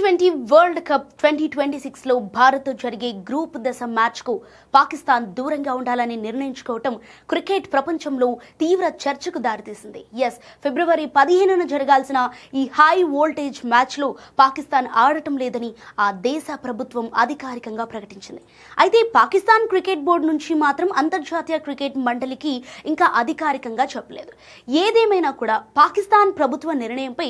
T20 world cup 2026 లో భారత్ జరిగే group దశ మ్యాచ్ కు పాకిస్తాన్ దూరంగా ఉండాలని నిర్ణయించుకోవటం క్రికెట్ ప్రపంచంలో తీవ్ర చర్చకు దారితీసింది. ఫిబ్రవరి 15న జరగాల్సిన ఈ హై వోల్టేజ్ మ్యాచ్ లో పాకిస్తాన్ ఆడటం లేదని ఆ దేశ ప్రభుత్వం అధికారికంగా ప్రకటించింది. అయితే పాకిస్తాన్ క్రికెట్ బోర్డు నుంచి మాత్రం అంతర్జాతీయ క్రికెట్ మండలికి ఇంకా అధికారికంగా చెప్పలేదు. ఏదేమైనా కూడా పాకిస్తాన్ ప్రభుత్వ నిర్ణయంపై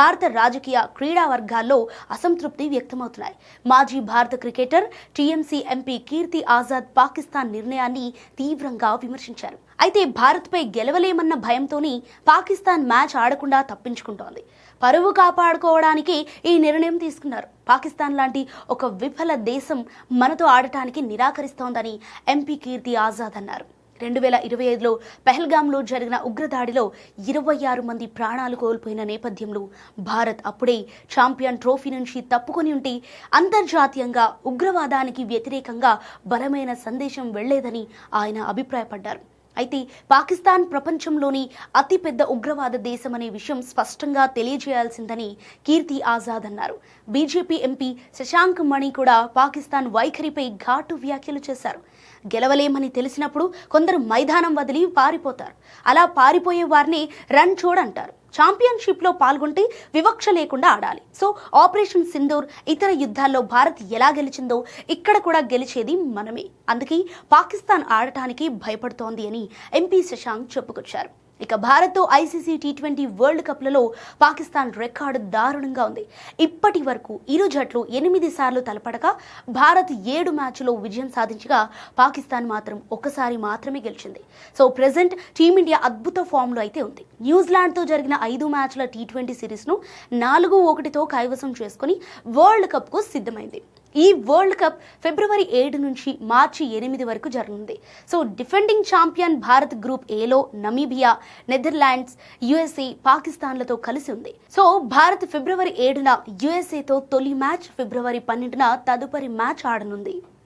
భారత రాజకీయ క్రీడా వర్గాల్లో అసంతృప్తి వ్యక్తమవుతున్నాయి. మాజీ భారత క్రికెటర్ టీఎంసీ ఎంపీ కీర్తి ఆజాద్ పాకిస్తాన్ నిర్ణయాన్ని తీవ్రంగా విమర్శించారు. అయితే భారత్పై గెలవలేమన్న భయంతోని పాకిస్తాన్ మ్యాచ్ ఆడకుండా తప్పించుకుంటోంది. పరువు కాపాడుకోవడానికి ఈ నిర్ణయం తీసుకున్నారు. పాకిస్తాన్ లాంటి ఒక విఫల దేశం మనతో ఆడటానికి నిరాకరిస్తోందని ఎంపీ కీర్తి ఆజాద్ అన్నారు. 2025లో పెహల్గాంలో జరిగిన ఉగ్రదాడిలో 26 మంది ప్రాణాలు కోల్పోయిన నేపథ్యంలో భారత్ అప్పుడే ఛాంపియన్ ట్రోఫీ నుంచి తప్పుకొని ఉంటే అంతర్జాతీయంగా ఉగ్రవాదానికి వ్యతిరేకంగా బలమైన సందేశం వెళ్లేదని ఆయన అభిప్రాయపడ్డారు. అయితే పాకిస్తాన్ ప్రపంచంలోని అతిపెద్ద ఉగ్రవాద దేశమనే విషయం స్పష్టంగా తెలియజేయాల్సిందని కీర్తి ఆజాద్ అన్నారు. బీజేపీ ఎంపీ శశాంక్ మణి కూడా పాకిస్తాన్ వైఖరిపై ఘాటు వ్యాఖ్యలు చేశారు. గెలవలేమని తెలిసినప్పుడు కొందరు మైదానం వదిలి పారిపోతారు. అలా పారిపోయే వారిని రన్ చూడంటారు. ఛాంపియన్షిప్ లో పాల్గొంటే వివక్ష లేకుండా ఆడాలి. సో ఆపరేషన్ సింధూర్ ఇతర యుద్ధాల్లో భారత్ ఎలా గెలిచిందో ఇక్కడ కూడా గెలిచేది మనమే. అందుకే పాకిస్తాన్ ఆడటానికి భయపడుతోంది అని ఎంపీ శశాంక్ చెప్పుకొచ్చారు. ఇక భారత్తో ఐసీసీ T20 వరల్డ్ కప్లలో పాకిస్తాన్ రికార్డు దారుణంగా ఉంది. ఇప్పటి వరకు ఇరు జట్లు 8 సార్లు తలపడక భారత్ 7 మ్యాచ్లో విజయం సాధించగా పాకిస్తాన్ మాత్రం ఒకసారి మాత్రమే గెలిచింది. సో ప్రెజెంట్ టీమిండియా అద్భుత ఫామ్లో అయితే ఉంది. న్యూజిలాండ్తో జరిగిన 5 మ్యాచ్ల T20 సిరీస్ను 4-1తో కైవసం చేసుకుని వరల్డ్ కప్కు సిద్ధమైంది. ఈ వరల్డ్ కప్ ఫిబ్రవరి 7 నుంచి మార్చి 8 వరకు జరగనుంది. So defending champion Bharat group ఏలో నమీబియా, నెదర్లాండ్స్, యుఎస్ఏ, పాకిస్తాన్లతో కలిసి ఉంది. సో భారత్ ఫిబ్రవరి 7న యుఎస్ఏతో తొలి మ్యాచ్, ఫిబ్రవరి 12న తదుపరి మ్యాచ్ ఆడనుంది.